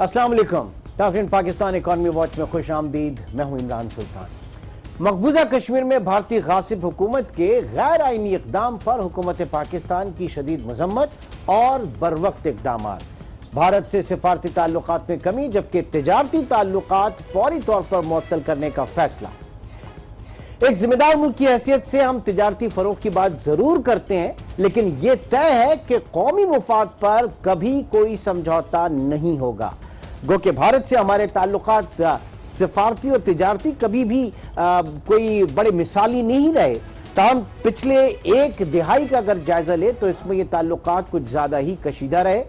अस्सलाम वालेकुम। टाफिन Pakistan economy watch में खुश आमदीद। मैं हूं इमरान सुल्तान। मकबूजा कश्मीर में भारतीय गासिब हुकूमत के गैर आईनी इकदाम पर हुकूमत पाकिस्तान की शदीद मजम्मत और बरवक्त इकदाम। भारत से सिफारती ताल्लुकात में कमी, जबकि तिजारती ताल्लुकात फौरी तौर पर मुअत्तल करने का फैसला। एक जिम्मेदार मुल्क की हैसियत से हम तिजारती फरोग की बात जरूर करते हैं, लेकिन यह तय है कि कौमी मुफाद पर कभी कोई समझौता नहीं होगा। गो कि भारत से हमारे ताल्लुकात सिफारती और तिजारती कभी भी कोई बड़े मिसाली नहीं रहे। ताहम पिछले एक दिहाई का अगर जायजा ले तो इसमें ये ताल्लुकात कुछ ज्यादा ही कशीदा रहे,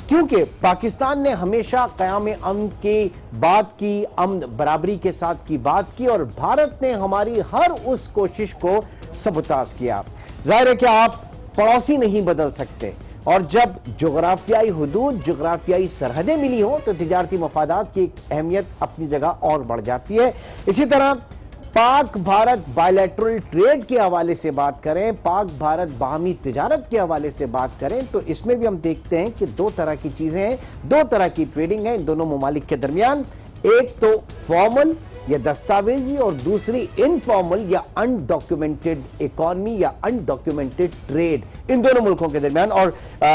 क्योंकि पाकिस्तान ने हमेशा क़याम अमन की बात की, अमन बराबरी के साथ की बात की, और भारत ने हमारी हर उस कोशिश को सबूताज किया। जाहिर है कि आप पड़ोसी नहीं बदल सकते, और जब जोग्राफियाई हुदूद, जोग्राफियाई सरहदें मिली हो तो तिजारती मफादात की अहमियत अपनी जगह और बढ़ जाती है। इसी तरह पाक भारत बायलैटरल ट्रेड के हवाले से बात करें, पाक भारत बाहमी तिजारत के हवाले से बात करें, तो इसमें भी हम देखते हैं कि दो तरह की चीजें हैं, दो तरह की ट्रेडिंग है इन दोनों ममालिक के दरमियान। एक तो फॉर्मल या दस्तावेजी, और दूसरी इनफॉर्मल या अनडॉक्यूमेंटेड इकॉनमी या अनडॉक्यूमेंटेड ट्रेड इन दोनों मुल्कों के दरमियान। और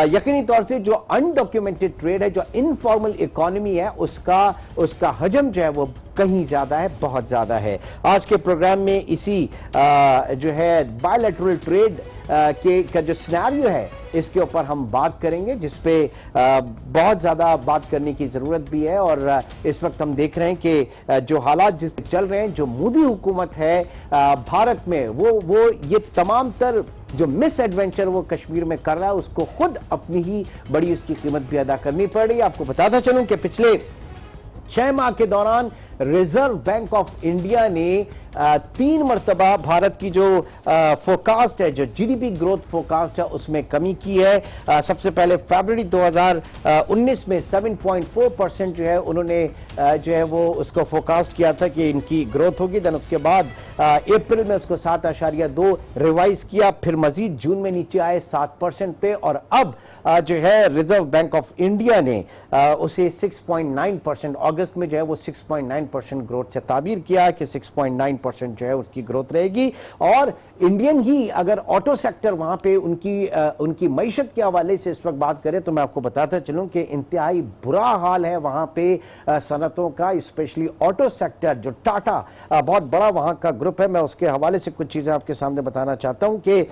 यकीनी तौर से जो अनडॉक्यूमेंटेड ट्रेड है, जो इनफॉर्मल इकॉनमी है, उसका हजम जो है वो कहीं ज्यादा है, बहुत ज्यादा है। आज के प्रोग्राम में इसी जो है बायलैटरल ट्रेड का जो सिनेरियो है इसके ऊपर हम बात करेंगे, जिसपे बहुत ज़्यादा बात करने की ज़रूरत भी है। और इस वक्त हम देख रहे हैं कि जो हालात जिस चल रहे हैं, जो मोदी हुकूमत है भारत में, वो ये तमाम तर जो मिस एडवेंचर वो कश्मीर में कर रहा है, उसको खुद अपनी ही बड़ी उसकी कीमत भी अदा करनी पड़ रही है। आपको बताता चलूं कि पिछले 6 माह के दौरान रिजर्व बैंक ऑफ इंडिया ने 3 मरतबा भारत की जो फोरकास्ट है, जो जीडीपी ग्रोथ फोरकास्ट है, उसमें कमी की है। सबसे पहले फरवरी 2019 में 7.4% जो है उन्होंने जो है वो उसको फोरकास्ट किया था कि इनकी ग्रोथ होगी। देन उसके बाद अप्रैल में उसको 7.2 रिवाइज किया, फिर मजीद जून में नीचे आए 7% पे, और अब जो है रिजर्व बैंक ऑफ इंडिया ने उसे 6.9%, अगस्त में जो है वो 6.9% ग्रोथ से ताबीर किया कि 6.9% जो है उसकी ग्रोथ रहेगी। और इंडियन ही अगर ऑटो सेक्टर वहां पे उनकी मईशत के हवाले से इस वक्त बात करें तो मैं आपको बताता चलूं कि इंतहाई बुरा हाल है वहां पे सनतों का, स्पेशली ऑटो सेक्टर। जो टाटा बहुत बड़ा वहां का ग्रुप है, मैं उसके हवाले से कुछ चीजें आपके सामने बताना चाहता हूं कि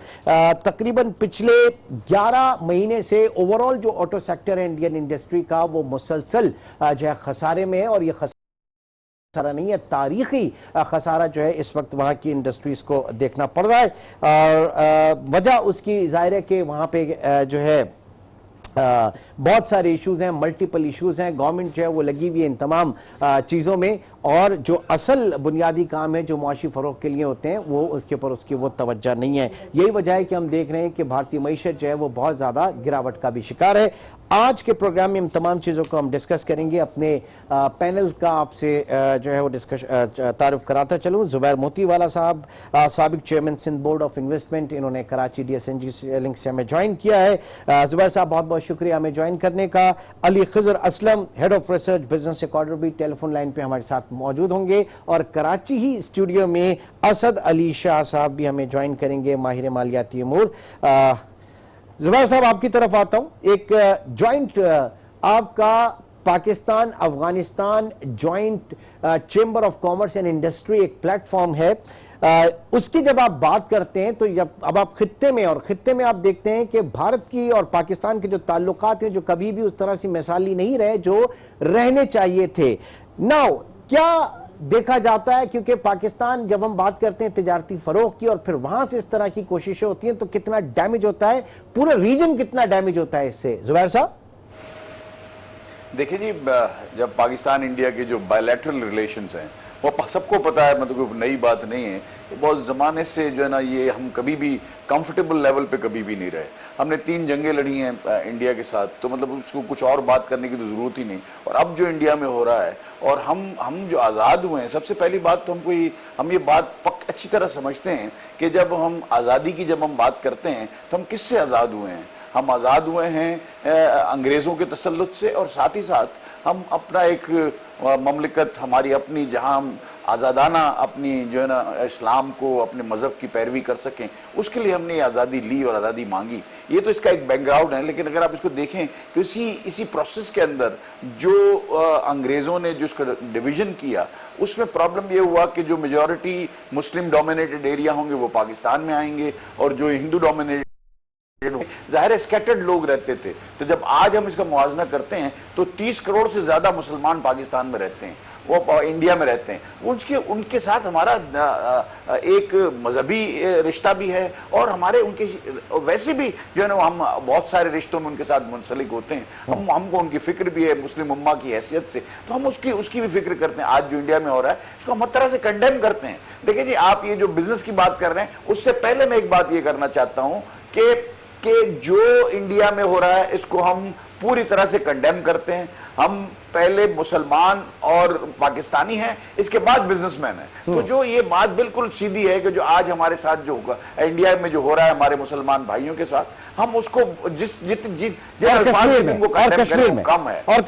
तकरीबन पिछले 11 महीने से ओवरऑल जो ऑटो सेक्टर है इंडियन इंडस्ट्री का, वो मुसलसल जो है खसारे में है। और ये खसारा नहीं है, तारीखी खसारा जो है इस वक्त वहाँ की इंडस्ट्रीज को देखना पड़ रहा है। और वजह उसकी जाहिर है कि वहाँ पे जो है बहुत सारे इश्यूज हैं, मल्टीपल इश्यूज हैं। गवर्नमेंट जो है वो लगी हुई है इन तमाम चीज़ों में, और जो असल बुनियादी काम है जो मुआशी फ़रोग के लिए होते हैं वो उसके ऊपर उसकी वो तवज्जो नहीं है। यही वजह है कि हम देख रहे हैं कि भारतीय मईशत जो है वो बहुत ज़्यादा गिरावट का भी शिकार है। आज के प्रोग्राम में इन तमाम चीज़ों को हम डिस्कस करेंगे। अपने पैनल का आपसे जो है वो तारुफ कराता चलूँ। ज़ुबैर मोतीवाला साहब, साबिक chairman Sindh board of investment, इन्होंने कराची DSNG लिंक से हमें ज्वाइन किया है। ज़ुबैर साहब बहुत बहुत शुक्रिया हमें ज्वाइन करने का। Ali Khizar Aslam, head of research business academy, भी टेलीफोन लाइन पे हमारे साथ मौजूद होंगे। और कराची ही स्टूडियो में असद अली शाह साहब भी हमें ज्वाइन करेंगे, माहिर मालियाती अमूर। ज़ुबैर साहब आपकी तरफ आता हूं। एक ज्वाइंट आपका Pakistan Afghanistan joint chamber of commerce and industry एक प्लेटफॉर्म है, उसकी जब आप बात करते हैं तो जब अब आप खित्ते में आप देखते हैं कि भारत की और पाकिस्तान के जो ताल्लुकात हैं जो कभी भी उस तरह से मिसाली नहीं रहे जो रहने चाहिए थे। नाउ क्या देखा जाता है, क्योंकि पाकिस्तान जब हम बात करते हैं तिजारती फरोग की और फिर वहां से इस तरह की कोशिशें होती हैं तो कितना डैमेज होता है, पूरा रीजन कितना डैमेज होता है इससे। जुबैर साहब देखिए जी, जब पाकिस्तान इंडिया के जो बायलैटरल रिलेशंस हैं वो सबको पता है, मतलब कोई नई बात नहीं है। बहुत ज़माने से जो है ना, ये हम कभी भी कंफर्टेबल लेवल पे कभी भी नहीं रहे। हमने 3 जंगें लड़ी हैं इंडिया के साथ, तो मतलब उसको कुछ और बात करने की तो ज़रूरत ही नहीं। और अब जो इंडिया में हो रहा है, और हम जो आज़ाद हुए हैं, सबसे पहली बात तो हम ये बात अच्छी तरह समझते हैं कि जब हम आज़ादी की जब हम बात करते हैं तो हम किससे आज़ाद हुए हैं? हम आज़ाद हुए हैं अंग्रेज़ों के तसल्लुत से, और साथ ही साथ हम अपना एक ममलिकत हमारी अपनी, जहां हम आज़ादाना अपनी जो है ना इस्लाम को, अपने मज़हब की पैरवी कर सकें, उसके लिए हमने आज़ादी ली और आज़ादी मांगी। ये तो इसका एक बैकग्राउंड है। लेकिन अगर आप इसको देखें कि इसी प्रोसेस के अंदर जो अंग्रेज़ों ने जो इसका डिवीज़न किया, उसमें प्रॉब्लम ये हुआ कि जो मेजॉरिटी मुस्लिम डोमिनेटेड एरिया होंगे वो पाकिस्तान में आएंगे, और जो हिंदू डोमिनेटेड ज़ाहिर है स्कैटर्ड लोग रहते थे। तो जब आज हम इसका मुआवजा करते हैं तो 30 करोड़ से ज़्यादा मुसलमान पाकिस्तान में रहते हैं, वो इंडिया में रहते हैं। उनके साथ हमारा एक मजहबी रिश्ता भी है, और हमारे उनके वैसे भी जो है ना हम बहुत सारे रिश्तों में उनके साथ मुंसलिक होते हैं। हमको उनकी फिक्र भी है मुस्लिम उम्मा की हैसियत से, तो हम उसकी भी फिक्र करते हैं। आज जो इंडिया में हो रहा है इसको हम हर तरह से कंडेम करते हैं। देखिए जी, आप ये जो बिजनेस की बात कर रहे हैं, उससे पहले मैं एक बात ये करना चाहता हूँ कि जो इंडिया में हो रहा है इसको हम पूरी तरह से कंडेम करते हैं। हम पहले मुसलमान और पाकिस्तानी हैं, इसके बाद बिजनेसमैन हैं। तो जो ये बात बिल्कुल सीधी है कि जो आज हमारे साथ जो होगा इंडिया में जो हो रहा है हमारे मुसलमान भाइयों के साथ, हम उसको कम है। और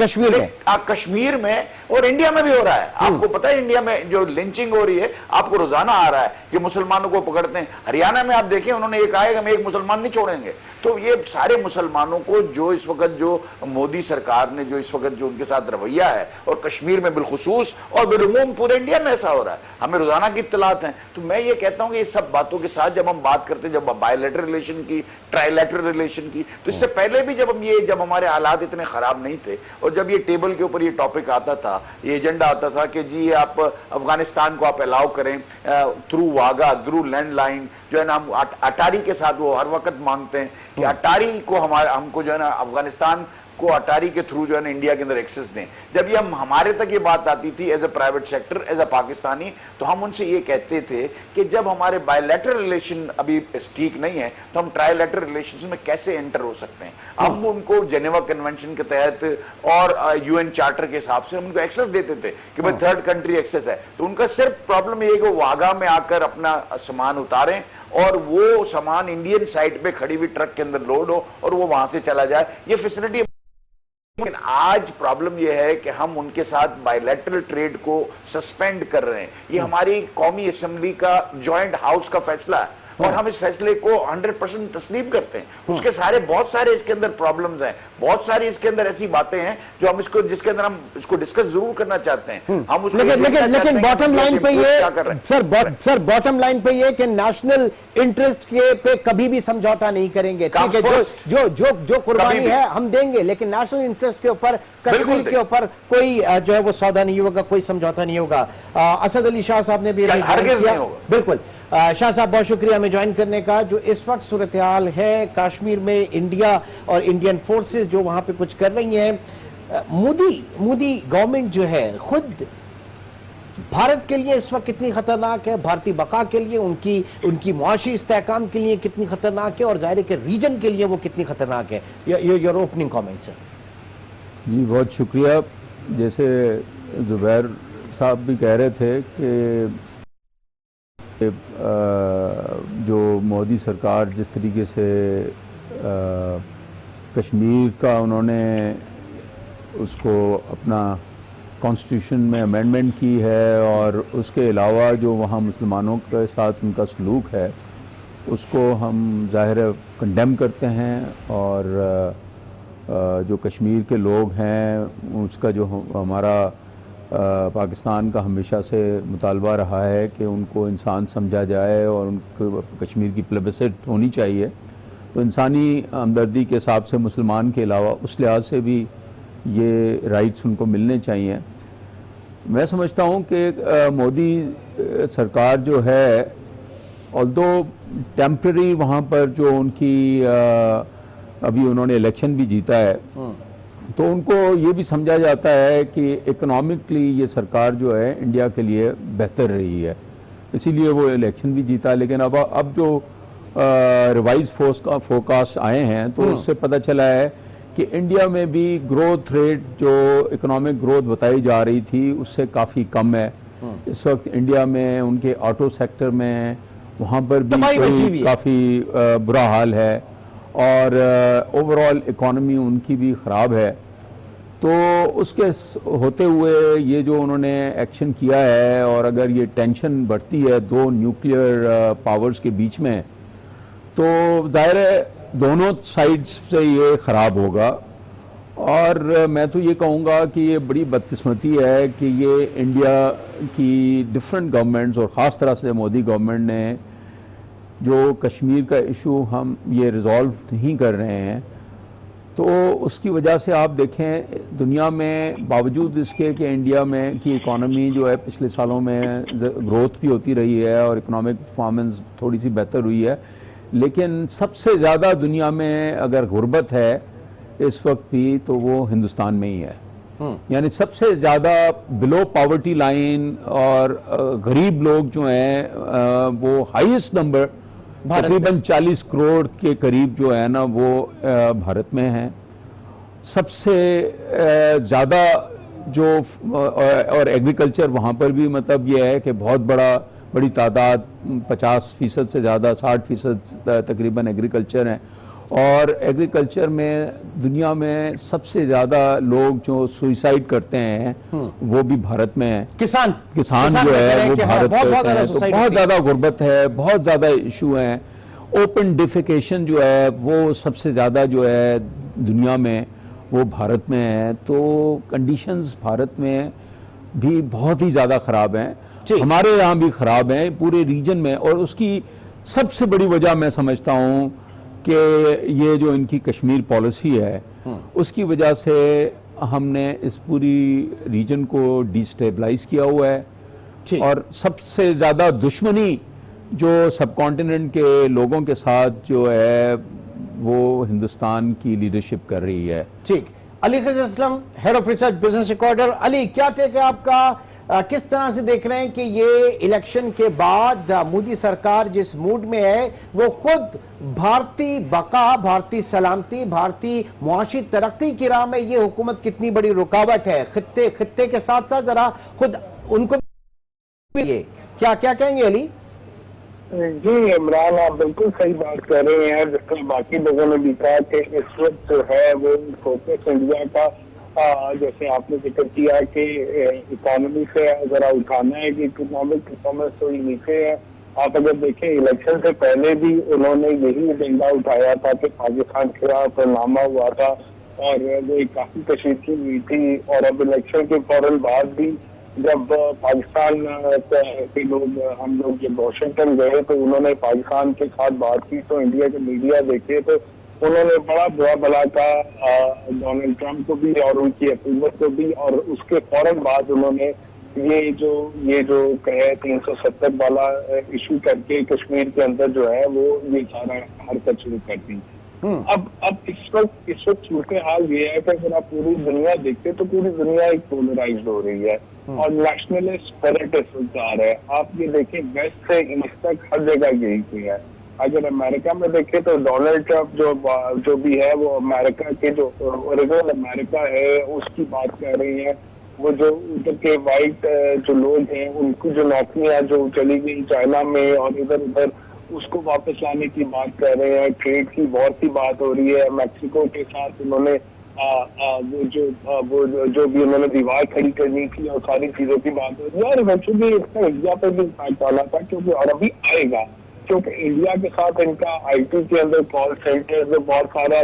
कश्मीर में और इंडिया में भी हो रहा है। आपको पता है इंडिया में जो लिंचिंग हो रही है, आपको रोजाना आ रहा है कि मुसलमानों को पकड़ते हैं। हरियाणा में आप देखें, उन्होंने ये कहा है कि हम एक मुसलमान नहीं छोड़ेंगे। तो ये सारे मुसलमानों को जो इस वक्त जो मोदी सरकार ने जो इस वक्त जो उनके साथ रवैया है, और कश्मीर में बिलखुसूस और बिलुमूम पूरे इंडिया में ऐसा हो रहा है, हमें रोजाना की इत्तलात हैं। तो मैं ये कहता हूं कि ये सब बातों के साथ जब हम बात करते हैं, जब बायलैटरल रिलेशन की, ट्राइलैटरल रिलेशन की, तो इससे पहले भी जब हमारे हालात इतने खराब नहीं थे, और जब ये टेबल के ऊपर ये टॉपिक आता था, ये एजेंडा आता था कि जी आप अफगानिस्तान को आप अलाउ करें थ्रू वागा, थ्रू लैंड लाइन, जो है ना हम अटारी के साथ, वो हर वक्त मांगते हैं कि अटारी को हमको जो है ना अफगानिस्तान को अटारी के थ्रू जो है ना इंडिया के अंदर एक्सेस दें। जब ये हमारे तक ये बात आती थी as a private sector, as a Pakistani, तो हम उनसे ये कहते थे कि जब हमारे बायलैटरल रिलेशन अभी ठीक नहीं है तो हम ट्राइलैटरल रिलेशंस में कैसे एंटर हो सकते हैं। हम उनको जेनेवा कन्वेंशन के तहत और यूएन चार्टर के हिसाब से हम उनको एक्सेस देते थे कि भाई थर्ड कंट्री एक्सेस है। तो उनका सिर्फ प्रॉब्लम ये है कि वागा में आकर अपना सामान उतारें और वो सामान इंडियन साइड पे खड़ी हुई ट्रक के अंदर लोड हो और वो वहां से चला जाए, ये फैसिलिटी। लेकिन आज प्रॉब्लम यह है कि हम उनके साथ बायलैटरल ट्रेड को सस्पेंड कर रहे हैं। ये हमारी कौमी असेंबली का जॉइंट हाउस का फैसला है, और हम इस फैसले को 100% तस्लीम करते हैं। उसके बहुत सारे इसके अंदर प्रॉब्लम्स हैं, बहुत सारी इसके अंदर ऐसी बातें हैं जो हम जिसके अंदर हम इसको डिस्कस जरूर करना चाहते हैं। हम उसको लेकिन बॉटम लाइन पे ये सर बॉटम लाइन पे ये कि नेशनल इंटरेस्ट के पे कभी भी समझौता नहीं करेंगे। ठीक है, जो कुर्बानी है हम देंगे, लेकिन नेशनल इंटरेस्ट के ऊपर, कश्मीर के ऊपर कोई जो है वो सौदा नहीं होगा, कोई समझौता नहीं होगा। असद अली शाह साहब ने भी बिल्कुल। शाह साहब, बहुत शुक्रिया हमें ज्वाइन करने का। जो इस वक्त सूरत हाल है कश्मीर में, इंडिया और इंडियन फोर्सेस जो वहां पे कुछ कर रही हैं, मोदी गवर्नमेंट जो है खुद भारत के लिए इस वक्त कितनी खतरनाक है, भारतीय बका के लिए, उनकी मुआशी इस्तेहकाम के लिए कितनी खतरनाक है, और जाहिर के रीजन के लिए वो कितनी खतरनाक है। Your opening comment sir. जी बहुत शुक्रिया। जैसे जुबैर साहब भी कह रहे थे कि जो मोदी सरकार जिस तरीके से कश्मीर का उन्होंने उसको अपना कॉन्स्टिट्यूशन में अमेंडमेंट की है, और उसके अलावा जो वहाँ मुसलमानों के साथ उनका सलूक है उसको हम ज़ाहिर कंडेम करते हैं। और जो कश्मीर के लोग हैं उसका जो हमारा पाकिस्तान का हमेशा से मुतालबा रहा है कि उनको इंसान समझा जाए और उनको कश्मीर की प्लेबिसिट होनी चाहिए। तो इंसानी हमदर्दी के हिसाब से मुसलमान के अलावा उस लिहाज से भी ये राइट्स उनको मिलने चाहिए। मैं समझता हूँ कि मोदी सरकार जो है, ऑल्दो टेम्पररी वहाँ पर जो उनकी अभी उन्होंने इलेक्शन भी जीता है, तो उनको ये भी समझा जाता है कि इकोनॉमिकली ये सरकार जो है इंडिया के लिए बेहतर रही है, इसीलिए वो इलेक्शन भी जीता। लेकिन अब जो रिवाइज फोरकास्ट आए हैं तो उससे पता चला है कि इंडिया में भी ग्रोथ रेट जो इकोनॉमिक ग्रोथ बताई जा रही थी उससे काफ़ी कम है। इस वक्त इंडिया में उनके ऑटो सेक्टर में वहाँ पर भी काफ़ी बुरा हाल है और ओवरऑल इकोनॉमी उनकी भी ख़राब है। तो उसके होते हुए ये जो उन्होंने एक्शन किया है, और अगर ये टेंशन बढ़ती है दो न्यूक्लियर पावर्स के बीच में, तो जाहिर है दोनों साइड्स से ये ख़राब होगा। और मैं तो ये कहूँगा कि ये बड़ी बदकिस्मती है कि ये इंडिया की डिफरेंट गवर्नमेंट्स और ख़ास तरह से मोदी गवर्नमेंट ने जो कश्मीर का इशू हम ये रिजॉल्व नहीं कर रहे हैं, तो उसकी वजह से आप देखें दुनिया में बावजूद इसके कि इंडिया में की इकोनॉमी जो है पिछले सालों में ग्रोथ भी होती रही है और इकोनॉमिक परफॉर्मेंस थोड़ी सी बेहतर हुई है, लेकिन सबसे ज़्यादा दुनिया में अगर गुर्बत है इस वक्त भी तो वो हिंदुस्तान में ही है। यानी सबसे ज़्यादा बिलो पॉवर्टी लाइन और गरीब लोग जो हैं वो हाईएस्ट नंबर तकरीबन 40 करोड़ के करीब जो है ना वो भारत में है। सबसे ज़्यादा जो और एग्रीकल्चर वहाँ पर भी मतलब ये है कि बहुत बड़ी तादाद 50% से ज़्यादा 60% तकरीबन एग्रीकल्चर हैं। और एग्रीकल्चर में दुनिया में सबसे ज़्यादा लोग जो सुइसाइड करते हैं वो भी भारत में है। किसान जो है वो भारत में है। तो बहुत ज़्यादा गुर्बत है, बहुत ज़्यादा इशू हैं। ओपन डिफिकेशन जो है वो सबसे ज़्यादा जो है दुनिया में वो भारत में है। तो कंडीशंस भारत में भी बहुत ही ज़्यादा ख़राब हैं, हमारे यहाँ भी ख़राब हैं, पूरे रीजन में। और उसकी सबसे बड़ी वजह मैं समझता हूँ कि ये जो इनकी कश्मीर पॉलिसी है उसकी वजह से हमने इस पूरी रीजन को डिस्टेबलाइज किया हुआ है। और सबसे ज़्यादा दुश्मनी जो सब कॉन्टिनेंट के लोगों के साथ जो है वो हिंदुस्तान की लीडरशिप कर रही है। ठीक, Ali Khizar Aslam, head of research Business Recorder. Ali, क्या टेक है आपका? किस तरह से देख रहे हैं कि ये इलेक्शन के बाद मोदी सरकार जिस मूड में है वो खुद भारतीय बका, भारतीय सलामती, भारतीय मुआशी तरक्की की राह में ये हुकूमत कितनी बड़ी रुकावट है खित्ते के साथ साथ जरा खुद उनको ये क्या कहेंगे अली? जी इमरान, आप बिल्कुल सही बात कर रहे हैं। जिसका बाकी लोगों ने भी कहा कि इस वक्त जो है वो फोकस इंडिया का जैसे आपने जिक्र किया कि इकोनॉमी से जरा उठाना है कि इकोनॉमिक परफॉर्मेंस थोड़ी नीचे है। आप अगर देखें इलेक्शन से पहले भी उन्होंने यही एजेंडा उठाया था कि पाकिस्तान के खिलाफ नामा हुआ था और वो एक काफी कशीदगी हुई थी। और अब इलेक्शन के फौरन बाद भी जब पाकिस्तान के लोग हम लोग जब वॉशिंगटन गए तो उन्होंने पाकिस्तान के साथ बात की, तो इंडिया के मीडिया देखे तो उन्होंने बड़ा बुरा भला कहा डोनाल्ड ट्रंप को भी और उनकी हुकूमत को भी। और उसके फौरन बाद उन्होंने ये जो कहे 370 वाला इशू करके कश्मीर के अंदर जो है वो ये सारा हरकत शुरू कर दी। अब इस वक्त सूरत हाल ये है कि अगर आप पूरी दुनिया देखते तो पूरी दुनिया एक पोलराइज्ड हो रही है और नेशनलिस्ट स्पिरिट इस वक्त आ रहा है। आप ये देखें वेस्ट से ईस्ट तक हर जगह यही हुई है। अगर अमेरिका में देखें तो डोनाल्ड ट्रंप जो भी है वो अमेरिका के जो ओरिजिनल अमेरिका है उसकी बात कर रही है। वो जो उधर के वाइट जो लोग हैं उनकी जो नौकरियां जो चली गई चाइना में और इधर उधर उसको वापस लाने की बात कर रहे हैं। ट्रेड की बहुत सी बात हो रही है। मैक्सिको के साथ उन्होंने वो जो भी उन्होंने दीवार खड़ी करनी थी और सारी चीजों की बात हो रही है। और इवेंचुअली इसका इंडिया पर भी इम्पैक्ट आना था क्योंकि और अभी आएगा क्योंकि इंडिया के साथ इनका आईटी के अंदर कॉल सेंटर में बहुत सारा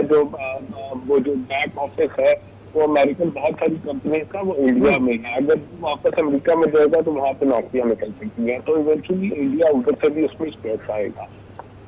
वो जो बैक ऑफिस है वो अमेरिकन बहुत सारी कंपनी का वो इंडिया में है। अगर वापस अमेरिका में जाएगा तो वहाँ पे नौकरियां निकल सकती हैं। तो इवेंचुअली इंडिया उधर से भी उसमें स्पेस आएगा।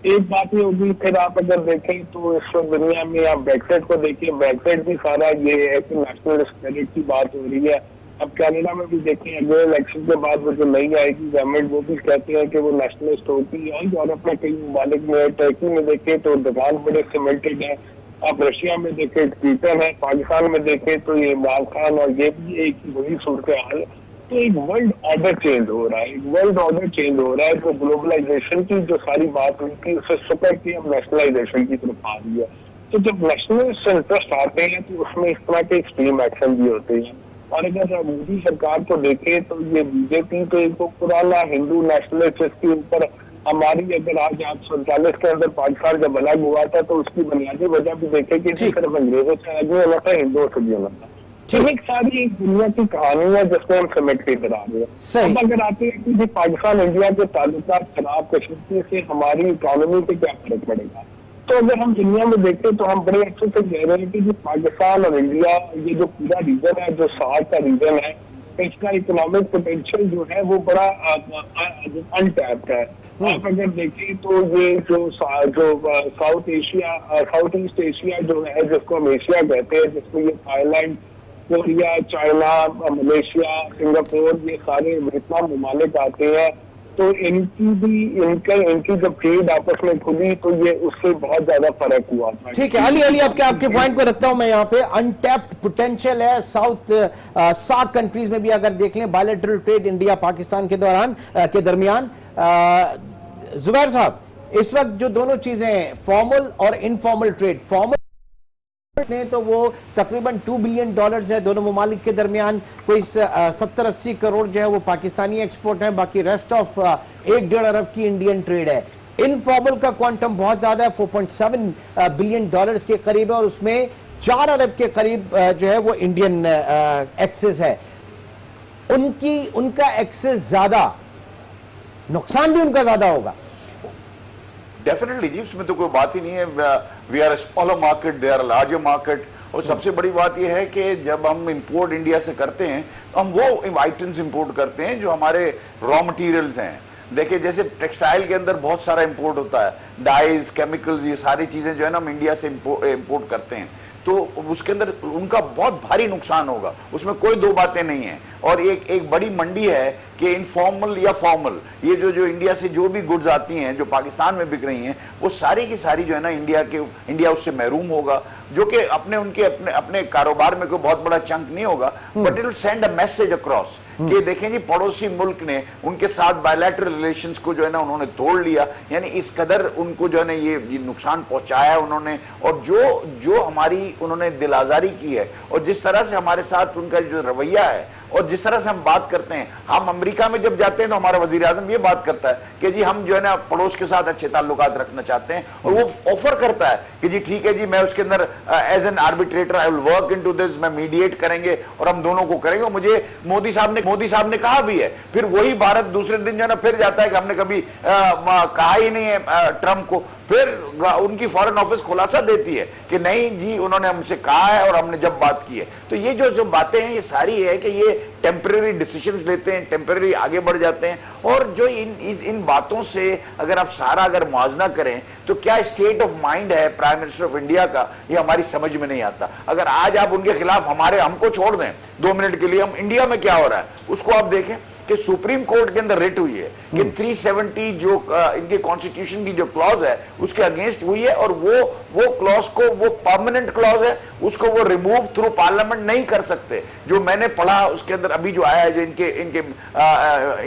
एक बात ये होगी। फिर आप अगर देखें तो इस वक्त दुनिया में आप ब्रेक्सिट को देखिए, ब्रेक्सिट भी सारा ये है कि नेशनल स्पिरिट की बात हो रही है। अब कनाडा में भी देखें अगले इलेक्शन के बाद वो जो नई आएगी गवर्नमेंट वो भी कहते हैं कि वो नेशनलिस्ट होगी। और यूरोप में कई ममालिक में टर्की में देखें तो दुकान बड़े सीमेंटेड है। आप रशिया में देखें ट्विटर है, पाकिस्तान में देखें तो ये इमरान खान, और ये भी एक वही सूरत हाल है। तो एक वर्ल्ड ऑर्डर चेंज हो रहा है, एक वर्ल्ड ऑर्डर चेंज हो रहा है। तो ग्लोबलाइजेशन की जो सारी बात हुई थी उसे सुपर की अब नेशनलाइजेशन की तरफ आ रही है। तो जब नेशनलिस्ट इंटरेस्ट आते हैं तो उसमें इस तरह के एक्सट्रीम एक्शन भी होते हैं। और अगर मोदी सरकार को देखें तो ये बीजेपी तो एक पुराना हिंदू नेशनलिस्ट के ऊपर हमारी, अगर आज आप 47 के अंदर पाकिस्तान जब अलग हुआ था तो उसकी बुनियादी वजह भी देखे कि सिर्फ अंग्रेजों से अलग नहीं होना था, हिंदुओं से भी होना था। एक सारी एक दुनिया की कहानी है जिसमें हम समेट के इधर आ रहे हैं। अब अगर आते हैं कि पाकिस्तान इंडिया के ताल्लुकात खराब कश्मीर से हमारी इकोनॉमी पे क्या फर्क पड़ेगा, तो अगर हम दुनिया में देखते तो हम बड़े अच्छे से कह रहे हैं कि पाकिस्तान और इंडिया, ये जो पूरा रीजन है, जो सार्क का रीजन है, इसका इकोनॉमिक पोटेंशियल जो है वो बड़ा अनटैप्ड है। आप अगर देखें तो ये जो साउथ ईस्ट एशिया जो है, जिसको हम एशिया कहते हैं, जिसमें ये Thailand, Korea, China, Malaysia, Singapore, ये सारे वियतनाम ममालिक आते हैं। तो इनकी जब ट्रेड आपस में खुली तो ये उससे बहुत ज्यादा फर्क हुआ था। ठीक है अली, आपके पॉइंट को रखता हूं मैं यहाँ पे। अनटैप्ड पोटेंशियल है साउथ सार्क कंट्रीज में भी। अगर देख लें बायलैटरल ट्रेड इंडिया पाकिस्तान के दरमियान, जुबैर साहब, इस वक्त जो दोनों चीजें फॉर्मल और इनफॉर्मल ट्रेड, फॉर्मल ने तो वो तकरीबन $2 बिलियन है दोनों ममालिक के दरमियान। कोई 70-80 करोड़ जो है वो पाकिस्तानी एक्सपोर्ट है, बाकी रेस्ट ऑफ 1-1.5 अरब की इंडियन ट्रेड है। इनफॉर्मल का क्वांटम बहुत ज्यादा है, $4.7 बिलियन के करीब है, और उसमें 4 अरब के करीब जो है वो इंडियन एक्सेस है। उनका एक्सेस ज्यादा, नुकसान भी उनका ज्यादा होगा। डेफिनेटली जी, उसमें तो कोई बात ही नहीं है। We are a smaller market, they are a larger market. और सबसे बड़ी बात यह है कि जब हम इंपोर्ट इंडिया से करते हैं तो हम वो आइटम्स इंपोर्ट करते हैं जो हमारे रॉ मटेरियल्स हैं। देखिए जैसे टेक्सटाइल के अंदर बहुत सारा इंपोर्ट होता है, डाइज, केमिकल्स, ये सारी चीजें जो है ना हम इंडिया से इंपोर्ट करते हैं, तो उसके अंदर उनका बहुत भारी नुकसान होगा, उसमें कोई दो बातें नहीं है। और एक बड़ी मंडी है कि इनफॉर्मल या फॉर्मल, ये जो इंडिया से जो भी गुड्स आती हैं जो पाकिस्तान में बिक रही हैं, वो सारी की सारी जो है ना इंडिया उससे महरूम होगा, जो कि अपने कारोबार में कोई बहुत बड़ा चंक नहीं होगा, but it will send a message across कि देखें जी जो मुल्क ने उनके साथ बायलैटरल रिलेशंस को जो है ना उन्होंने तोड़ लिया, यानी इस कदर उनको जो है ना ये नुकसान पहुंचाया उन्होंने। और जो हमारी उन्होंने दिलाजारी की है और जिस तरह से हमारे साथ उनका जो रवैया है और जिस तरह से हम बात करते हैं, हम अमेरिका में जब जाते हैं तो हमारा वजीर आजम ये बात करता है कि जी हम जो है ना पड़ोस के साथ अच्छे ताल्लुकात रखना चाहते हैं, और वो ऑफर करता है कि जी ठीक है जी, मैं उसके अंदर as an arbitrator I will work into this, मैं मीडिएट करेंगे और हम दोनों को करेंगे। और मुझे मोदी साहब ने कहा भी है, फिर वही भारत दूसरे दिन जो है ना फिर जाता है कि हमने कभी कहा ही नहीं है ट्रंप को, फिर उनकी फॉरेन ऑफिस खुलासा देती है कि नहीं जी उन्होंने हमसे कहा है और हमने जब बात की है। तो ये जो बातें हैं ये सारी है कि ये टेम्परेरी डिसीजंस लेते हैं, टेम्परेरी आगे बढ़ जाते हैं। और जो इन बातों से अगर मुआवजा करें तो क्या स्टेट ऑफ माइंड है प्राइम मिनिस्टर ऑफ इंडिया का, ये हमारी समझ में नहीं आता। अगर आज आप उनके खिलाफ हमको छोड़ दें 2 मिनट के लिए, हम इंडिया में क्या हो रहा है उसको आप देखें कि सुप्रीम कोर्ट के अंदर रिट हुई है कि 370 जो इनके कॉन्स्टिट्यूशन की जो क्लॉज है उसके अगेंस्ट हुई है, और वो क्लॉज को, वो परमानेंट क्लॉज है, उसको वो रिमूव थ्रू पार्लियामेंट नहीं कर सकते। जो मैंने पढ़ा उसके अंदर अभी जो आया है जो इनके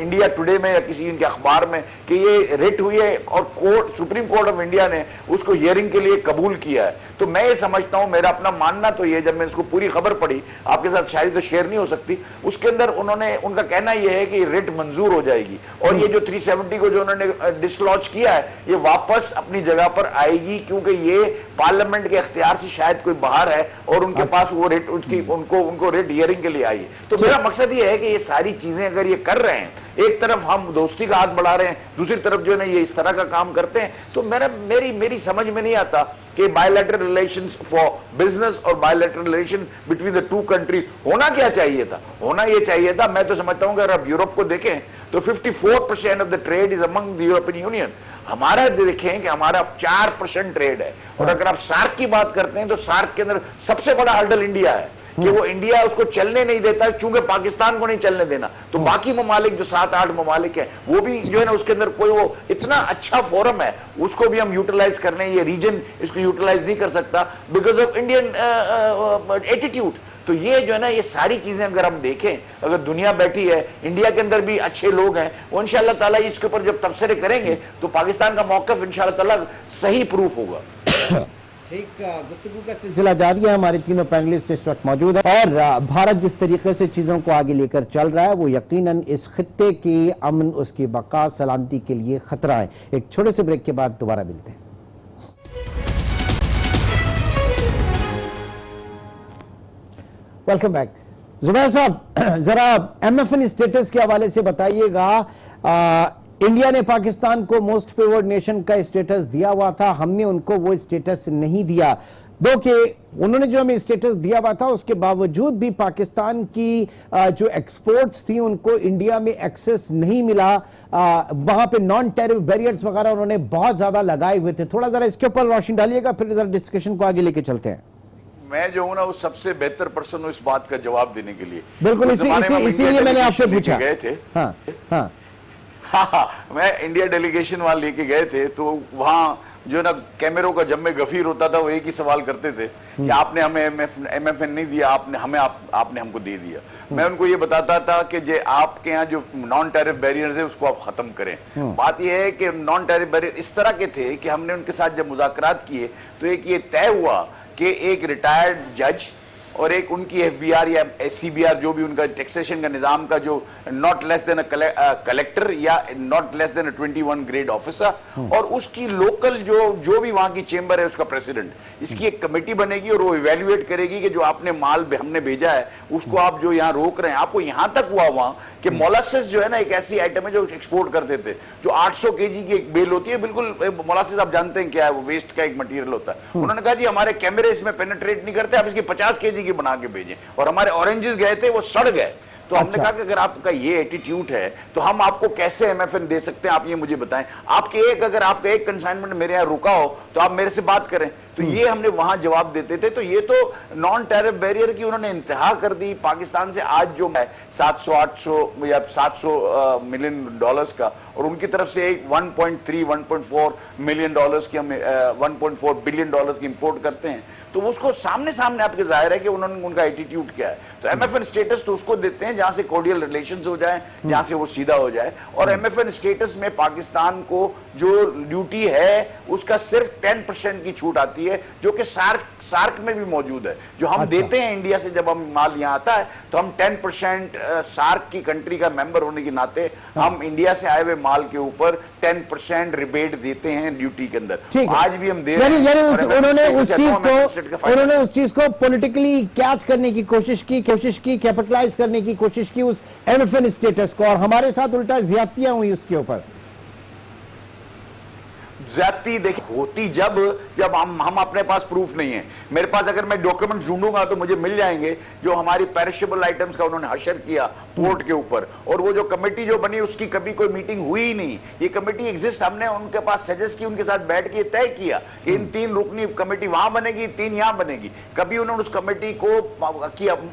इंडिया टुडे में या किसी इनके अखबार में कि ये रिट हुई है और सुप्रीम कोर्ट ऑफ इंडिया ने उसको हियरिंग के लिए कबूल किया है। तो मैं ये समझता हूं, मेरा अपना मानना तो ये, जब मैं इसको पूरी खबर पढ़ी, आपके साथ शायद तो शेयर नहीं हो सकती, उसके अंदर उनका कहना यह है कि रिट मंजूर हो जाएगी और ये जो 370 को जो उन्होंने डिसलॉज किया है ये वापस अपनी जगह पर आएगी, क्योंकि ये पार्लियामेंट के इख्तियार से शायद कोई बाहर है और उनके पास वो रिट उनको रिट हियरिंग के लिए आई है। तो मेरा मकसद ये है कि ये सारी चीजें अगर ये कर रहे हैं, एक तरफ हम दोस्ती का हाथ बढ़ा रहे हैं, दूसरी तरफ जो है ये इस तरह का काम करते हैं, तो मेरी समझ में नहीं आता कि बायलैटरल रिलेशंस फॉर बिजनेस और bilateral relation between the 2 countries होना क्या चाहिए था। होना ये चाहिए था, मैं तो समझता हूं कि अगर आप यूरोप को देखें तो 54% of the trade is among the European union. हमारा देखें कि हमारा 4% ट्रेड है, और अगर आप सार्क की बात करते हैं तो सार्क के अंदर सबसे बड़ा हर्डल इंडिया है कि वो इंडिया उसको चलने नहीं देता, चूंकि पाकिस्तान को नहीं चलने देना, तो बाकी ममालिक जो 7-8 ममालिक हैं वो भी जो है ना उसके अंदर कोई वो इतना अच्छा फोरम है, उसको भी हम यूटिलाइज करने, ये रीजन इसको यूटिलाइज नहीं कर सकता बिकॉज ऑफ इंडियन एटीट्यूड। तो ये जो है ना, ये सारी चीजें अगर हम देखें, अगर दुनिया बैठी है, इंडिया के अंदर भी अच्छे लोग हैं, वो इंशाअल्लाह ताला इसके ऊपर जब तबसरे करेंगे तो पाकिस्तान का मौक़िफ़ इंशाअल्लाह ताला सही प्रूफ होगा। ठीक, गुफ्तगू का सिलसिला जारी है। हमारे तीनों पैनलिस्ट इस वक्त मौजूद है और भारत जिस तरीके से चीजों को आगे लेकर चल रहा है वो यकीनन इस खित्ते की अमन, उसकी बका, सलामती के लिए खतरा है। एक छोटे से ब्रेक के बाद दोबारा मिलते हैं। Welcome back. जुबैर साहब, जरा MFN स्टेटस के हवाले से बताइएगा। इंडिया ने पाकिस्तान को मोस्ट फेवर्ड नेशन का स्टेटस दिया हुआ था, हमने उनको वो स्टेटस नहीं दिया। दो कि उन्होंने जो हमें स्टेटस दिया हुआ था उसके बावजूद भी पाकिस्तान की जो एक्सपोर्ट्स थी उनको इंडिया में एक्सेस नहीं मिला। वहां पे नॉन टैरिफ बैरियर्स वगैरह उन्होंने बहुत ज्यादा लगाए हुए थे। थोड़ा जरा इसके ऊपर रोशनी डालिएगा, फिर जरा डिस्कशन को आगे लेके चलते हैं। मैं जो हूं ना, वो सबसे बेहतर पर्सन हूं इस बात का जवाब देने के लिए। बिल्कुल, इसीलिए मैंने आपसे पूछा। गए थे, हाँ हाँ हाँ, मैं इंडिया डेलीगेशन वहां लेके गए थे, तो वहां जो ना कैमरों का जब में गफीर होता था वो एक ही सवाल करते थे कि आपने हमें MFN नहीं दिया, आपने हमको दे दिया। मैं उनको ये बताता था कि जे आपके यहाँ जो नॉन टैरिफ बैरियर्स है उसको आप खत्म करें। बात यह है कि नॉन टैरिफ बैरियर इस तरह के थे कि हमने उनके साथ जब मुज़ाकरात किए तो एक ये तय हुआ कि एक रिटायर्ड जज और एक उनकी FBR या SCBR जो भी उनका टैक्सेशन का निजाम का जो नॉट लेस देन कलेक्टर या not less than 21 grade officer और उसकी लोकल जो भी वहां की चेंबर है उसका प्रेसिडेंट, इसकी एक कमेटी बनेगी और वो इवेल्युएट करेगी कि जो आपने माल हमने भेजा है उसको आप जो यहाँ रोक रहे हैं। आपको यहां तक हुआ वहां कि मोलासिस जो है ना, एक ऐसी आइटम है जो एक्सपोर्ट करते थे, जो 800 kg की एक बेल होती है, बिल्कुल मोलासिस आप जानते हैं क्या है, वो वेस्ट का एक मटीरियल होता है। उन्होंने कहा जी हमारे कैमरे इसमें पेनिट्रेट नहीं करते, आप इसकी 50 kg की बना के भेजें। और हमारे ऑरेंजेस गए थे, वो सड़ गए। तो हमने कहा कि अगर आपका ये एटीट्यूड है तो हम आपको कैसे MFN दे सकते हैं, आप ये मुझे बताएं। अगर आपका एक कंसाइनमेंट मेरे यहाँ रुका हो तो आप मेरे से बात करें। तो ये हमने वहां जवाब देते थे। तो ये तो नॉन टैरिफ बैरियर की उन्होंने इंतहा कर दी। पाकिस्तान से आज जो है 700-800 या 700 मिलियन डॉलर्स का, और उनकी तरफ से एक 1.3-1.4 मिलियन डॉलर्स की हम 1.4 बिलियन डॉलर्स की इंपोर्ट करते हैं। तो उसको सामने आपके जाहिर है कि उनका एटीट्यूड क्या है। तो MFN स्टेटस तो उसको देते हैं जहां से कोर्डियल रिलेशंस हो जाए, जहां से वो सीधा हो जाए। और MFN स्टेटस में पाकिस्तान को जो ड्यूटी है उसका सिर्फ 10% की छूट आती है, जो कि सार्क में भी मौजूद है। जो हम देते हैं इंडिया से, जब हम माल यहां आता है तो हम 10% सार्क की कंट्री का मेंबर होने के नाते हम इंडिया से आए हुए माल के ऊपर 10% रिबेट देते हैं ड्यूटी के अंदर। आज भी हम दे रहे हैं। उन्होंने उस चीज को पॉलिटिकली कैच करने की कोशिश की, कैपिटलाइज करने की कोशिश की उस MFN स्टेटस को, और हमारे साथ उल्टा ज्यादतियां हुई उसके ऊपर। ज्यादती देखिए होती जब हम अपने पास प्रूफ नहीं है। मेरे पास अगर मैं डॉक्यूमेंट ढूंढूंगा तो मुझे मिल जाएंगे जो हमारी पेरिशेबल आइटम्स का उन्होंने हशर किया पोर्ट के ऊपर। और वो जो कमेटी जो बनी उसकी कभी कोई मीटिंग हुई ही नहीं। ये कमेटी एग्जिस्ट, हमने उनके पास सजेस्ट की, उनके साथ बैठ के तय किया कि इन 3 रुकनी कमेटी वहां बनेगी, 3 यहां बनेगी। कभी उन्होंने उस कमेटी को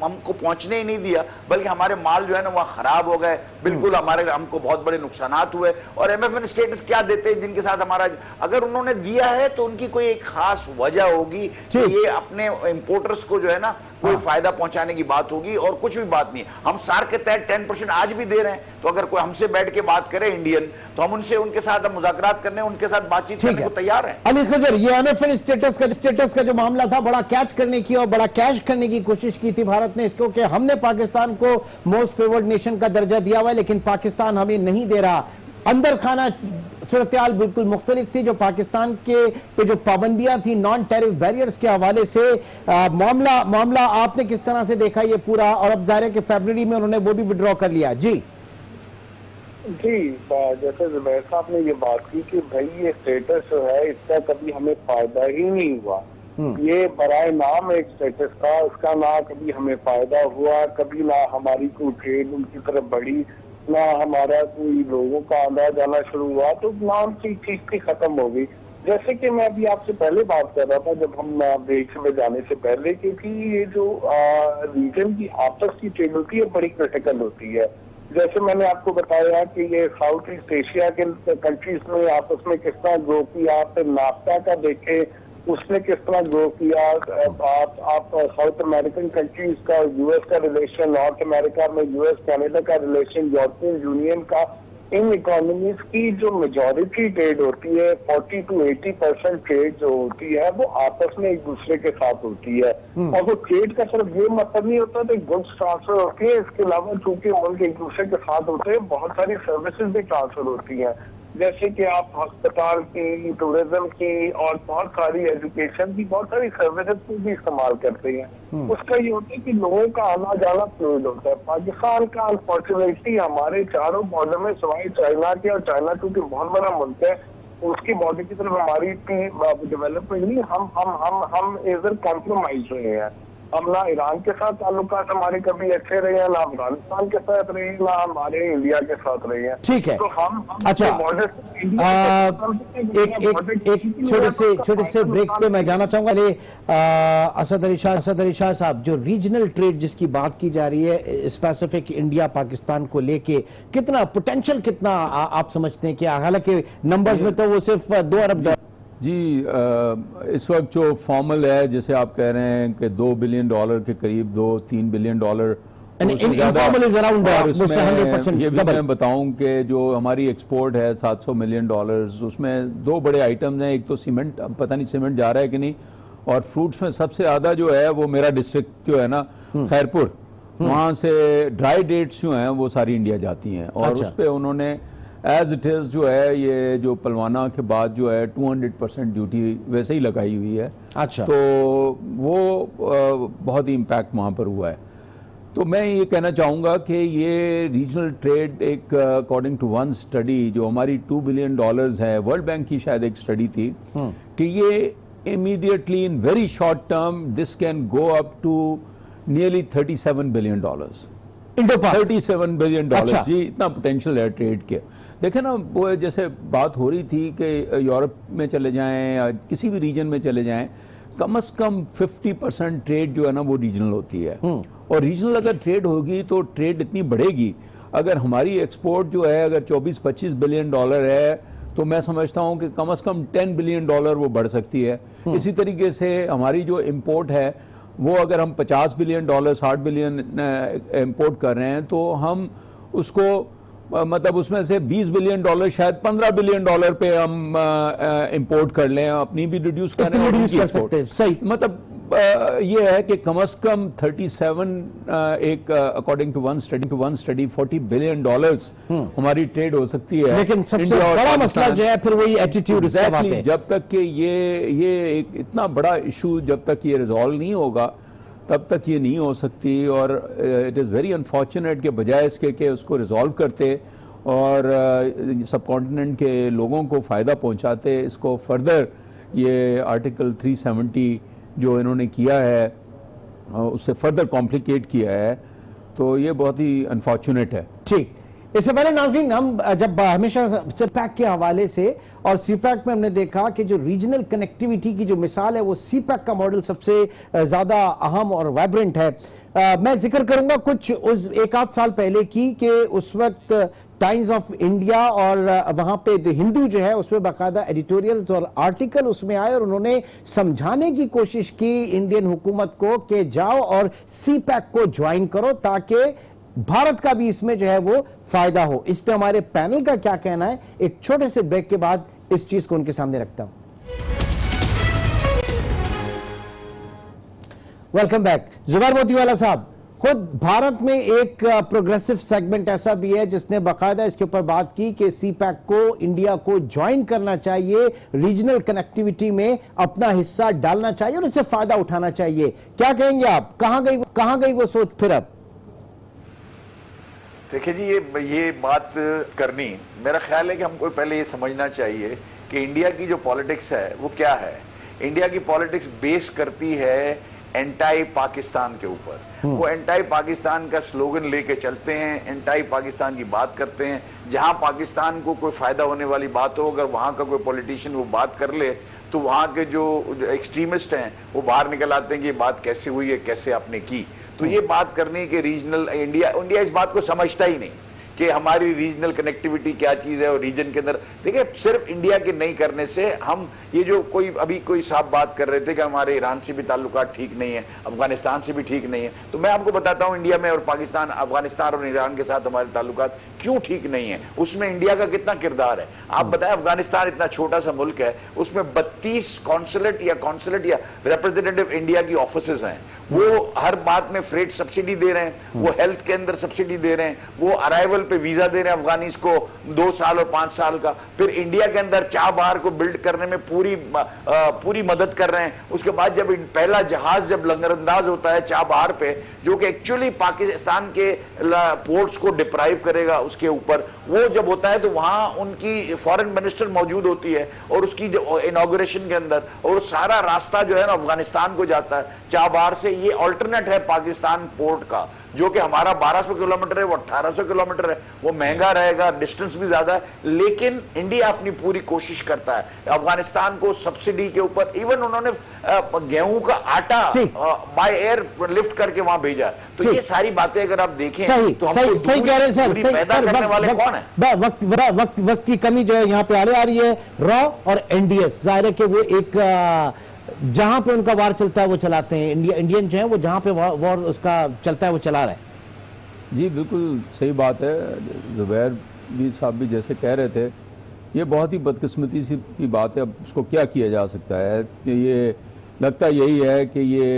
हमको पहुंचने ही नहीं दिया, बल्कि हमारे माल जो है ना वहां खराब हो गए। बिल्कुल हमको बहुत बड़े नुकसान हुए। और MFN स्टेटस क्या देते हैं जिनके साथ हमारा, अगर उन्होंने दिया है तो उनकी कोई एक खास वजह होगी कि ये अपने इंपोर्टर्स को जो है ना कोई फायदा पहुंचाने की बात होगी, और कुछ भी बात नहीं। हम सार्क के तहत 10% आज भी दे रहे हैं। तो अगर कोई हमसे बैठ के बात करे इंडियन, तो हम उनके साथ मुज़ाकरात करने, उनके साथ बातचीत करने को तैयार हैं। अली खजर, ये MFN स्टेटस का जो मामला था, बड़ा कैच करने की और बड़ा कैश करने की कोशिश की थी भारत ने इसको, कि हमने पाकिस्तान को मोस्ट फेवर्ड नेशन का दर्जा दिया हुआ है लेकिन पाकिस्तान हमें नहीं दे रहा। अंदर खाना सूरत-ए-हाल बिल्कुल मुख्तलिफ थी। जो पाकिस्तान के पे जो पाबंदियां थी नॉन टैरिफ बैरियर्स के हवाले से, मामला आपने किस तरह से देखा ये पूरा? और अब जाहिर है कि फरवरी में उन्होंने वो भी विड्रॉ कर लिया। जी जैसे जुबैर साहब ने ये बात की कि भाई ये स्टेटस जो है इसका कभी हमें फायदा ही नहीं हुआ। ये बराए नाम एक स्टेटस था, उसका ना कभी हमें फायदा हुआ, कभी ना हमारी कोई ट्रेड उनकी तरफ बढ़ी, ना हमारा कोई लोगों का आना जाना शुरू हुआ, तो नाम की चीज की खत्म हो गई। जैसे कि मैं अभी आपसे पहले बात कर रहा था जब हम ब्रेक में जाने से पहले, क्योंकि ये जो रीजन की आपस की ट्रेड होती है बड़ी क्रिटिकल होती है। जैसे मैंने आपको बताया कि ये साउथ ईस्ट एशिया के कंट्रीज में आपस में किस तरह जो कि आप नाफ्ता का देखें उसने किस तरह ग्रो किया। आप साउथ अमेरिकन कंट्रीज का, यूएस का रिलेशन, नॉर्थ अमेरिका में यूएस कनाडा का रिलेशन, यूरोपियन यूनियन का, इन इकोनॉमीज की जो मेजॉरिटी ट्रेड होती है 40 to 80% ट्रेड जो होती है वो आपस में एक दूसरे के साथ होती है। और वो ट्रेड का सिर्फ ये मतलब नहीं होता कि गुड्स ट्रांसफर होती है, इसके अलावा चूंकि मुल्क एक दूसरे के साथ होते हैं बहुत सारी सर्विसेज भी ट्रांसफर होती हैं, जैसे कि आप अस्पताल की, टूरिज्म की और बहुत सारी एजुकेशन की बहुत सारी सर्विसेज को भी इस्तेमाल करते हैं। उसका ये होता है कि लोगों का आना जाना फ्लूइड होता है। पाकिस्तान का अनफॉर्चुनेटली हमारे चारों बॉर्डर में सिवाय चाइना के, और चाइना क्योंकि बहुत बड़ा मुल्क है उसकी बॉर्डर की तरफ हमारी डेवलपमेंट नहीं, हम इधर कॉम्प्रोमाइज हुए हैं। हम ना ईरान के साथ ताल्लुकात हमारे कभी अच्छे रहे हैं, ना अफगानिस्तान के साथ रहे हैं, ना हमारे इंडिया के साथ रहे हैं। ठीक है। तो हम अच्छा, एक छोटे से ब्रेक पे मैं जाना चाहूंगा। असद अली शाह साहब, जो रीजनल ट्रेड जिसकी बात की जा रही है स्पेसिफिक इंडिया पाकिस्तान को लेके, कितना पोटेंशियल, कितना आप समझते हैं कि हालांकि नंबर्स में तो वो सिर्फ 2 अरब डॉलर जी, इस वक्त जो फॉर्मल है, जैसे आप कह रहे हैं कि $2 बिलियन के करीब, $2-3 बिलियन, ये भी मैं बताऊं कि जो हमारी एक्सपोर्ट है $700 मिलियन, उसमें 2 बड़े आइटम्स हैं। एक तो सीमेंट, अब पता नहीं सीमेंट जा रहा है कि नहीं, और फ्रूट्स में सबसे ज्यादा जो है वो मेरा डिस्ट्रिक्ट जो है ना खैरपुर, वहां से ड्राई डेट्स जो हैं वो सारी इंडिया जाती हैं। और उस पर उन्होंने एज इट इज जो है, ये जो पलवाना के बाद जो है 200% ड्यूटी वैसे ही लगाई हुई है। अच्छा, तो वो बहुत ही इम्पैक्ट वहाँ पर हुआ है। तो मैं ये कहना चाहूँगा कि ये रीजनल ट्रेड एक अकॉर्डिंग टू वन स्टडी जो हमारी $2 बिलियन है, वर्ल्ड बैंक की शायद एक स्टडी थी, कि ये immediately in very short term this can go up to nearly $37 billion. 37 billion dollar. अच्छा। जी, इतना पोटेंशियल है ट्रेड के। देखे ना, वो जैसे बात हो रही थी कि यूरोप में चले जाएं या किसी भी रीजन में चले जाएं, कम से कम 50% ट्रेड जो है ना वो रीजनल होती है। और रीजनल अगर ट्रेड होगी तो ट्रेड इतनी बढ़ेगी। अगर हमारी एक्सपोर्ट जो है अगर 24-25 बिलियन डॉलर है, तो मैं समझता हूं कि कम से कम $10 बिलियन वो बढ़ सकती है। इसी तरीके से हमारी जो इम्पोर्ट है वो अगर हम $50 बिलियन, $60 बिलियन इंपोर्ट कर रहे हैं, तो हम उसको मतलब उसमें से $20 बिलियन शायद $15 बिलियन पे हम इंपोर्ट कर लें, अपनी भी रिड्यूस कर सकते हैं। सही, मतलब ये है कि कम से कम 37 एक according to one study $40 billion हमारी ट्रेड हो सकती है। लेकिन सबसे बड़ा मसला जो है फिर वही एटीट्यूड। एग्जैक्टली, जब तक कि ये एक इतना बड़ा इशू जब तक ये रिजॉल्व नहीं होगा तब तक ये नहीं हो सकती। और इट इज़ वेरी अनफॉर्चुनेट कि बजाय इसके कि उसको रिजॉल्व करते और सब कॉन्टिनेंट के लोगों को फ़ायदा पहुंचाते, इसको फर्दर ये आर्टिकल 370 जो इन्होंने किया है उससे फर्दर कॉम्प्लिकेट किया है, तो ये बहुत ही अनफॉर्चुनेट है। ठीक, इससे पहले नाज़रीन, हम जब हमेशा सीपैक के हवाले से, और सीपैक में हमने देखा कि जो रीजनल कनेक्टिविटी की जो मिसाल है वो सीपैक का मॉडल सबसे ज्यादा अहम और वाइब्रेंट है। मैं जिक्र करूंगा कुछ उस 1-8 साल पहले की, कि उस वक्त टाइम्स ऑफ इंडिया और वहां पे द हिंदू जो है उसमें बाकायदा एडिटोरियल्स और आर्टिकल उसमें आए, और उन्होंने समझाने की कोशिश की इंडियन हुकूमत को कि जाओ और सीपैक को ज्वाइन करो ताकि भारत का भी इसमें जो है वो फायदा हो। इस पे हमारे पैनल का क्या कहना है, एक छोटे से ब्रेक के बाद इस चीज को उनके सामने रखता हूं। Welcome back. जुबैर मोतीवाला साहब, खुद भारत में एक प्रोग्रेसिव सेगमेंट ऐसा भी है जिसने बाकायदा इसके ऊपर बात की कि सीपैक को इंडिया को ज्वाइन करना चाहिए, रीजनल कनेक्टिविटी में अपना हिस्सा डालना चाहिए और इससे फायदा उठाना चाहिए। क्या कहेंगे आप, कहां गई वो सोच फिर अब? देखिए जी, ये बात करनी, मेरा ख्याल है कि हमको पहले ये समझना चाहिए कि इंडिया की जो पॉलिटिक्स है वो क्या है। इंडिया की पॉलिटिक्स बेस करती है एंटाई पाकिस्तान के ऊपर। वो एंटाई पाकिस्तान का स्लोगन लेके चलते हैं, एंटाई पाकिस्तान की बात करते हैं। जहां पाकिस्तान को कोई फायदा होने वाली बात हो, अगर वहां का कोई पॉलिटिशियन वो बात कर ले, तो वहां के जो एक्सट्रीमिस्ट हैं वो बाहर निकल आते हैं कि ये बात कैसे हुई है, कैसे आपने की। तो ये बात करनी कि रीजनल इंडिया इस बात को समझता ही नहीं कि हमारी रीजनल कनेक्टिविटी क्या चीज़ है और रीजन के अंदर देखिए सिर्फ इंडिया के नहीं करने से हम ये जो अभी कोई साहब बात कर रहे थे कि हमारे ईरान से भी ताल्लुकात ठीक नहीं है, अफगानिस्तान से भी ठीक नहीं है, तो मैं आपको बताता हूँ इंडिया में और पाकिस्तान, अफगानिस्तान और ईरान के साथ हमारे ताल्लुकात क्यों ठीक नहीं है, उसमें इंडिया का कितना किरदार है। आप बताएं अफगानिस्तान इतना छोटा सा मुल्क है, उसमें 32 कॉन्सुलेट या रिप्रेजेंटेटिव इंडिया की ऑफिसेज हैं, वो हर बात में फ्रेट सब्सिडी दे रहे हैं, वो हेल्थ के अंदर सब्सिडी दे रहे हैं, वो अराइवल पे वीजा दे रहे हैं अफगानीज को 2 साल और 5 साल का, फिर इंडिया के अंदर चाबहार को बिल्ड करने में पूरी मदद कर रहे हैं। उसके बाद जब पहला जहाज जब लंगरअंदाज होता है चाबहार पे, जो कि एक्चुअली पाकिस्तान के पोर्ट्स को डिप्राइव करेगा, उसके ऊपर वो जब होता है तो वहां उनकी फॉरेन मिनिस्टर मौजूद होती है और उसकी इनॉग्रेशन के अंदर, और सारा रास्ता जो है ना अफगानिस्तान को जाता है चाबहार से। ये ऑल्टरनेट है पाकिस्तान पोर्ट का, जो कि हमारा 1200 किलोमीटर है, वो 1800 किलोमीटर है, वो महंगा रहेगा, डिस्टेंस भी ज्यादा है, लेकिन इंडिया अपनी पूरी कोशिश करता है अफगानिस्तान को सब्सिडी के ऊपर। इवन उन्होंने गेहूं का आटा बाय एयर लिफ्ट करके वहां भेजा। तो ये सारी बातें अगर आप देखें तो हमको सही कह रहे हैं सर, पैदा करने वाले कौन है? वक्त की कमी जो है यहाँ पे आ रही है। रॉ और एनडीएस जाहिर है कि वो एक जहां पे उनका वार चलता है वो चलाते हैं, इंडियन जो है वो जहां पे वार उसका चलता है वो चला रहा है। जी बिल्कुल सही बात है। जुबैर भी साहब भी जैसे कह रहे थे, ये बहुत ही बदकिस्मती सी की बात है। अब उसको क्या किया जा सकता है? ये लगता यही है कि ये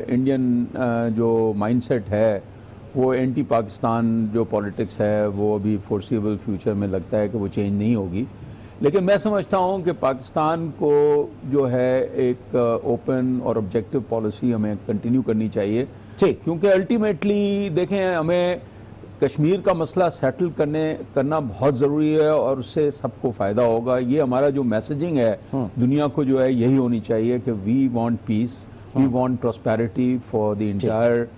इंडियन जो माइंडसेट है वो एंटी पाकिस्तान जो पॉलिटिक्स है वो अभी फोर्सिबल फ्यूचर में लगता है कि वो चेंज नहीं होगी। लेकिन मैं समझता हूँ कि पाकिस्तान को जो है एक ओपन और ऑब्जेक्टिव पॉलिसी हमें कंटिन्यू करनी चाहिए, क्योंकि अल्टीमेटली देखें हमें कश्मीर का मसला सेटल करना बहुत ज़रूरी है और उससे सबको फ़ायदा होगा। ये हमारा जो मैसेजिंग है दुनिया को जो है यही होनी चाहिए कि we want peace, we want prosperity for the entire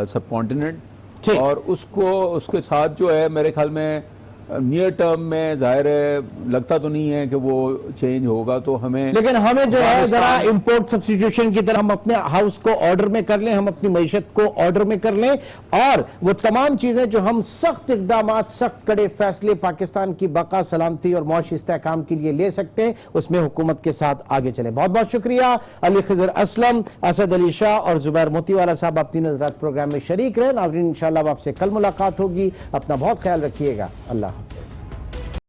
subcontinent. और उसके साथ जो है मेरे ख्याल में नियर टर्म में जाहिर है लगता तो नहीं है कि वो चेंज होगा, तो हमें लेकिन हमें जो है जरा इंपोर्ट सब्स्टिट्यूशन की तरह हम अपने हाउस को ऑर्डर में कर लें, हम अपनी मईशत को ऑर्डर में कर लें, और वो तमाम चीजें जो हम सख्त इकदाम, सख्त कड़े फैसले पाकिस्तान की बका, सलामती और मौशी इस्तेहकाम के लिए ले सकते हैं, उसमें हुकूमत के साथ आगे चले। बहुत बहुत शुक्रिया अली खिजर असलम, असद अली शाह और जुबैर मोतीवाला साहब, आप तीनों हज़रात प्रोग्राम में शरीक रहे। नाज़रीन इंशाअल्लाह आपसे कल मुलाकात होगी। अपना बहुत ख्याल रखिएगा। अल्लाह।